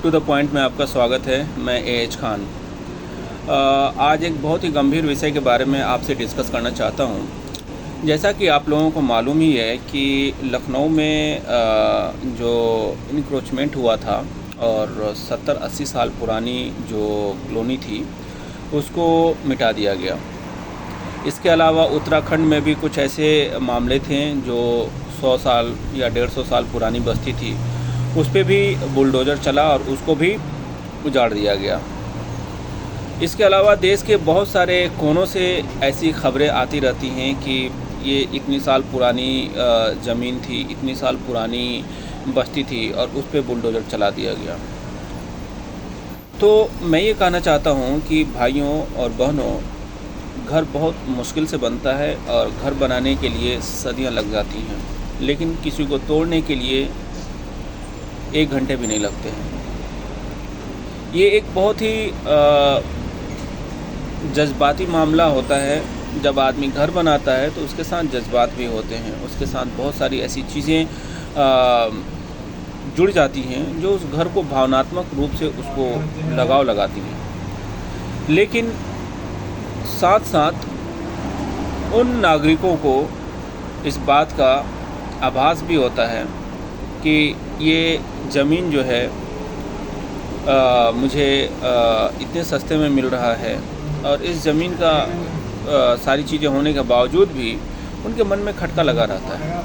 To the point में आपका स्वागत है। मैं एएच खान। आज एक बहुत ही गंभीर विषय के बारे में आपसे डिस्कस करना चाहता हूं। जैसा कि आप लोगों को मालूम ही है कि लखनऊ में जो इनक्रोचमेंट हुआ था और 70-80 साल पुरानी जो कॉलोनी थी उसको मिटा दिया गया। इसके अलावा उत्तराखंड में भी कुछ ऐसे मामले थे जो 100 साल या 150 साल पुरानी बस्ती थी, उस पे भी बुलडोज़र चला और उसको भी उजाड़ दिया गया। इसके अलावा देश के बहुत सारे कोनों से ऐसी खबरें आती रहती हैं कि ये इतनी साल पुरानी ज़मीन थी, इतनी साल पुरानी बस्ती थी और उस पे बुलडोज़र चला दिया गया। तो मैं ये कहना चाहता हूँ कि भाइयों और बहनों, घर बहुत मुश्किल से बनता है और घर बनाने के लिए सदियाँ लग जाती हैं, लेकिन किसी को तोड़ने के लिए 1 घंटे भी नहीं लगते हैं। ये एक बहुत ही जज्बाती मामला होता है। जब आदमी घर बनाता है तो उसके साथ जज्बात भी होते हैं, उसके साथ बहुत सारी ऐसी चीज़ें जुड़ जाती हैं जो उस घर को भावनात्मक रूप से उसको लगाव लगाती हैं। लेकिन साथ साथ उन नागरिकों को इस बात का आभास भी होता है कि ये ज़मीन जो है मुझे इतने सस्ते में मिल रहा है, और इस ज़मीन का सारी चीज़ें होने के बावजूद भी उनके मन में खटका लगा रहता है।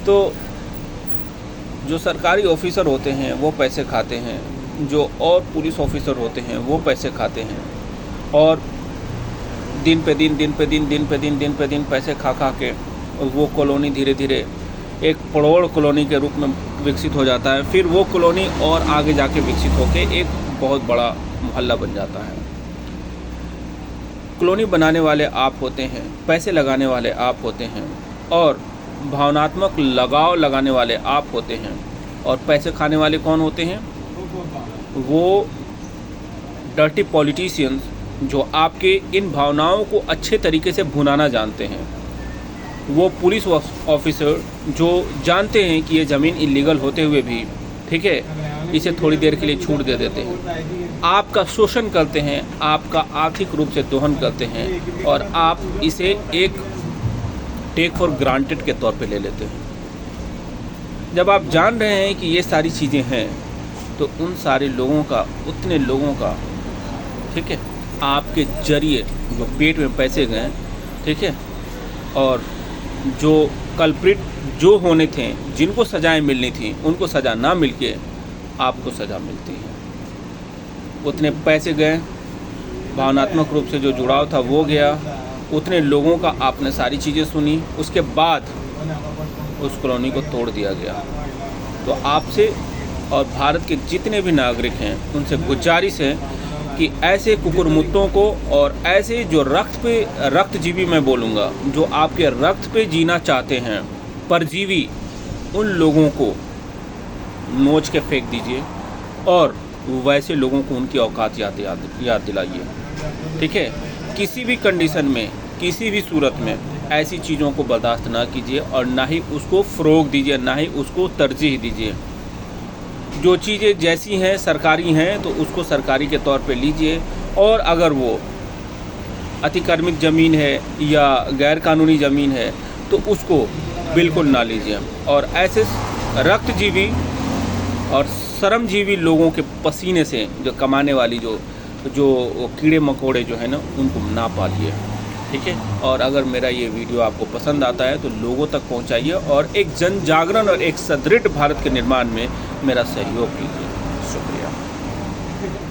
तो जो सरकारी ऑफिसर होते हैं वो पैसे खाते हैं, जो और पुलिस ऑफिसर होते हैं वो पैसे खाते हैं, और दिन पे दिन पैसे खा के वो कॉलोनी धीरे धीरे एक पड़ोड़ कॉलोनी के रूप में विकसित हो जाता है। फिर वो कॉलोनी और आगे जाके विकसित होकर एक बहुत बड़ा मोहल्ला बन जाता है। कॉलोनी बनाने वाले आप होते हैं, पैसे लगाने वाले आप होते हैं, और भावनात्मक लगाव लगाने वाले आप होते हैं, और पैसे खाने वाले कौन होते हैं? वो डर्टी पॉलिटिशियंस जो आपके इन भावनाओं को अच्छे तरीके से भुनाना जानते हैं। वो पुलिस ऑफिसर जो जानते हैं कि ये ज़मीन इलीगल होते हुए भी, ठीक है, इसे थोड़ी देर के लिए छूट दे देते हैं, आपका शोषण करते हैं, आपका आर्थिक रूप से दोहन करते हैं, और आप इसे एक टेक फॉर ग्रांटेड के तौर पे ले लेते हैं। जब आप जान रहे हैं कि ये सारी चीज़ें हैं, तो उन सारे लोगों का, उतने लोगों का, ठीक है, आपके जरिए जो पेट में पैसे गए, ठीक है, और जो कल्प्रिट जो होने थे, जिनको सज़ाएं मिलनी थी, उनको सज़ा ना मिलके आपको सज़ा मिलती है। उतने पैसे गए, भावनात्मक रूप से जो जुड़ाव था वो गया, उतने लोगों का आपने सारी चीज़ें सुनी, उसके बाद उस कॉलोनी को तोड़ दिया गया। तो आपसे और भारत के जितने भी नागरिक हैं उनसे गुजारिश है कि ऐसे कुकुरमुत्तों को और ऐसे जो रक्तजीवी मैं बोलूँगा, जो आपके रक्त पे जीना चाहते हैं, परजीवी, उन लोगों को नोच के फेंक दीजिए, और वैसे लोगों को उनकी औकात याद दिलाइए। ठीक है, किसी भी कंडीशन में, किसी भी सूरत में ऐसी चीज़ों को बर्दाश्त ना कीजिए, और ना ही उसको फ़रोग़ दीजिए, ना ही उसको तरजीह दीजिए। जो चीज़ें जैसी हैं, सरकारी हैं, तो उसको सरकारी के तौर पे लीजिए, और अगर वो अतिक्रमित ज़मीन है या गैर कानूनी ज़मीन है तो उसको बिल्कुल ना लीजिए। और ऐसे रक्तजीवी और श्रमजीवी लोगों के पसीने से जो कमाने वाली जो कीड़े मकोड़े जो है ना, उनको ना पालिए। ठीक है, और अगर मेरा ये वीडियो आपको पसंद आता है तो लोगों तक पहुंचाइए, और एक जन जागरण और एक सुदृढ़ भारत के निर्माण में मेरा सहयोग कीजिए। शुक्रिया।